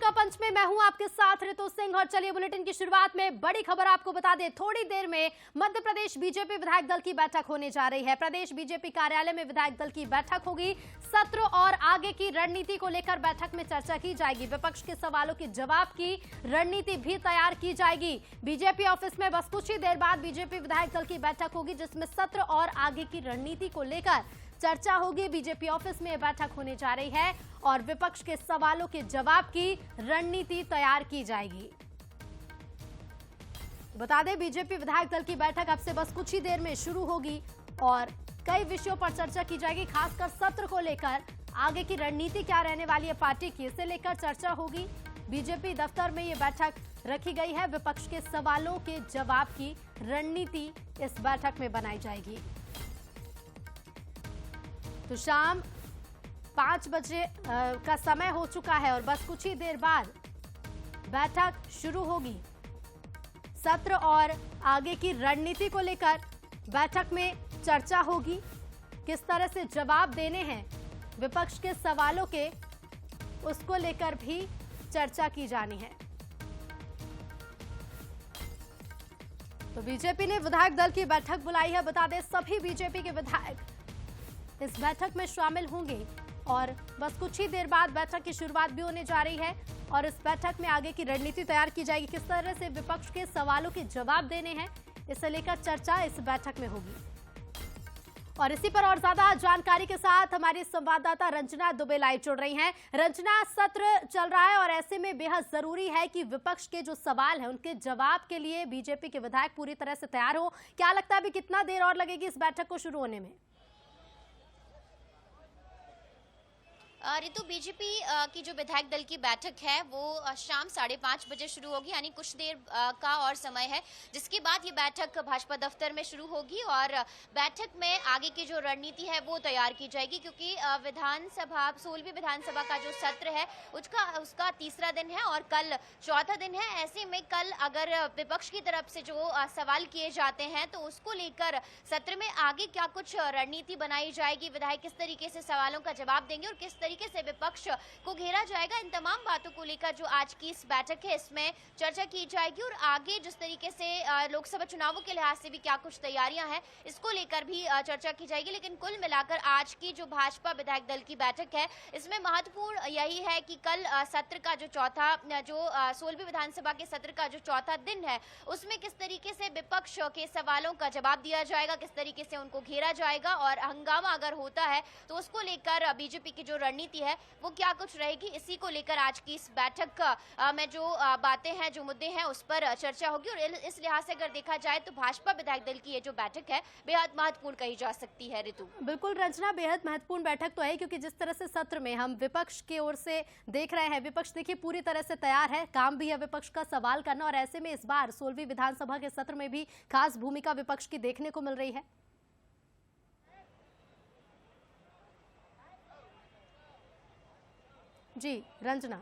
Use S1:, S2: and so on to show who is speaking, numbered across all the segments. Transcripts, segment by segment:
S1: नमस्कार पंच में मैं हूं आपके साथ ऋतु सिंह और चलिए बुलेटिन की शुरुआत में बड़ी खबर आपको बता दें। थोड़ी देर में मध्य प्रदेश बीजेपी विधायक दल की बैठक होने जा रही है। प्रदेश बीजेपी कार्यालय में विधायक दल की बैठक होगी। सत्र और आगे की रणनीति को लेकर बैठक में चर्चा की जाएगी। विपक्ष के सवालों के जवाब की रणनीति भी तैयार की जाएगी। बीजेपी ऑफिस में बस कुछ ही देर बाद बीजेपी विधायक दल की बैठक होगी, जिसमें सत्र और आगे की रणनीति को लेकर चर्चा होगी। बीजेपी ऑफिस में बैठक होने जा रही है और विपक्ष के सवालों के जवाब की रणनीति तैयार की जाएगी। बता दें, बीजेपी विधायक दल की बैठक अब से बस कुछ ही देर में शुरू होगी और कई विषयों पर चर्चा की जाएगी। खासकर सत्र को लेकर आगे की रणनीति क्या रहने वाली है पार्टी की, इसे लेकर चर्चा होगी। बीजेपी दफ्तर में ये बैठक रखी गई है। विपक्ष के सवालों के जवाब की रणनीति इस बैठक में बनाई जाएगी। तो शाम 5 बजे का समय हो चुका है और बस कुछ ही देर बाद बैठक शुरू होगी। सत्र और आगे की रणनीति को लेकर बैठक में चर्चा होगी। किस तरह से जवाब देने हैं विपक्ष के सवालों के, उसको लेकर भी चर्चा की जानी है। तो बीजेपी ने विधायक दल की बैठक बुलाई है। बता दें, सभी बीजेपी के विधायक इस बैठक में शामिल होंगे और बस कुछ ही देर बाद बैठक की शुरुआत भी होने जा रही है और इस बैठक में आगे की रणनीति तैयार की जाएगी। किस तरह से विपक्ष के सवालों के जवाब देने हैं, इसे लेकर चर्चा इस बैठक में होगी। और इसी पर और ज्यादा जानकारी के साथ हमारी संवाददाता रंजना दुबे लाइव जुड़ रही हैं। रंजना, सत्र चल रहा है और ऐसे में बेहद जरूरी है कि विपक्ष के जो सवाल हैं उनके जवाब के लिए बीजेपी के विधायक पूरी तरह से तैयार हो। क्या लगता है अभी कितना देर और लगेगी इस बैठक को शुरू होने में?
S2: ऋतु, बीजेपी की जो विधायक दल की बैठक है वो शाम 5:30 बजे शुरू होगी, यानी कुछ देर का और समय है, जिसके बाद ये बैठक भाजपा दफ्तर में शुरू होगी और बैठक में आगे की जो रणनीति है वो तैयार की जाएगी। क्योंकि विधानसभा 16वीं विधानसभा का जो सत्र है उसका तीसरा दिन है और कल चौथा दिन है। ऐसे में कल अगर विपक्ष की तरफ से जो सवाल किए जाते हैं तो उसको लेकर सत्र में आगे क्या कुछ रणनीति बनाई जाएगी, विधायक किस तरीके से सवालों का जवाब देंगे और किस तरीके से विपक्ष को घेरा जाएगा, इन तमाम बातों को लेकर जो आज की इस बैठक है इसमें चर्चा की जाएगी। और आगे जिस तरीके से लोकसभा चुनावों के लिहाज से भी क्या कुछ तैयारियां हैं, इसको लेकर भी चर्चा की जाएगी। लेकिन कुल मिलाकर आज की जो भाजपा विधायक दल की बैठक है इसमें महत्वपूर्ण यही है कि कल सत्र का जो 16वीं विधानसभा के सत्र का जो चौथा दिन है उसमें किस तरीके से विपक्ष के सवालों का जवाब दिया जाएगा, किस तरीके से उनको घेरा जाएगा और हंगामा अगर होता है तो उसको लेकर बीजेपी की जो रणनीति है वो क्या कुछ रहेगी, इसी को लेकर आज की इस बैठक में जो बातें हैं, जो मुद्दे हैं, उस पर चर्चा होगी। और इस लिहाज से अगर देखा जाए तो भाजपा विधायक दल की ये जो बैठक है बेहद महत्वपूर्ण कही जा सकती है। ऋतु,
S1: बिल्कुल रंजना, बेहद महत्वपूर्ण बैठक तो है, क्योंकि जिस तरह से सत्र में हम विपक्ष की ओर से देख रहे हैं, विपक्ष देखिए पूरी तरह से तैयार है, काम भी है विपक्ष का सवाल करना। और ऐसे में इस बार 16वीं विधानसभा के सत्र में भी खास भूमिका विपक्ष की देखने को मिल रही है। जी रंजना।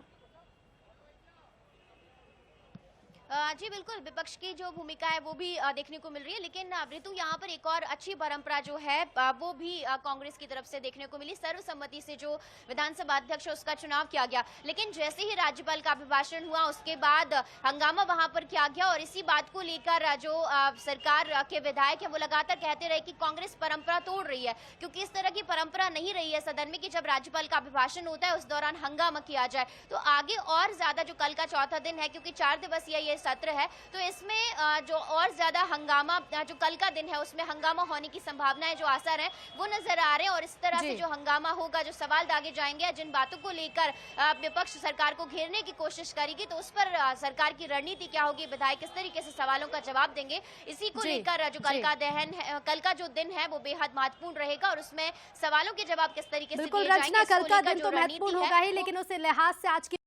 S2: जी बिल्कुल, विपक्ष की जो भूमिका है वो भी देखने को मिल रही है। लेकिन ऋतु, यहाँ पर एक और अच्छी परंपरा जो है वो भी कांग्रेस की तरफ से देखने को मिली। सर्वसम्मति से जो विधानसभा अध्यक्ष है उसका चुनाव किया गया, लेकिन जैसे ही राज्यपाल का अभिभाषण हुआ उसके बाद हंगामा वहां पर किया गया और इसी बात को लेकर जो सरकार के विधायक है वो लगातार कहते रहे कि कांग्रेस परंपरा तोड़ रही है, क्योंकि इस तरह की परंपरा नहीं रही है सदन में कि जब राज्यपाल का अभिभाषण होता है उस दौरान हंगामा किया जाए। तो आगे और ज्यादा जो कल का चौथा दिन है, क्योंकि 4 दिवसीय ये सत्र है, तो इसमें जो और ज्यादा हंगामा, जो कल का दिन है उसमें हंगामा होने की संभावनाएं, जो आसार हैं वो नजर आ रहे हैं। और इस तरह से जो हंगामा होगा, जो सवाल दागे जाएंगे या जिन बातों को लेकर विपक्ष सरकार को घेरने की कोशिश करेगी, तो उस पर सरकार की रणनीति क्या होगी, विधायक किस तरीके से सवालों का जवाब देंगे, इसी को लेकर जो कल का जो दिन है वो बेहद महत्वपूर्ण रहेगा और उसमें सवालों के जवाब किस तरीके से दिए जाएंगे,
S1: कल का दिन तो महत्वपूर्ण होगा ही, लेकिन उस लिहाज से आज की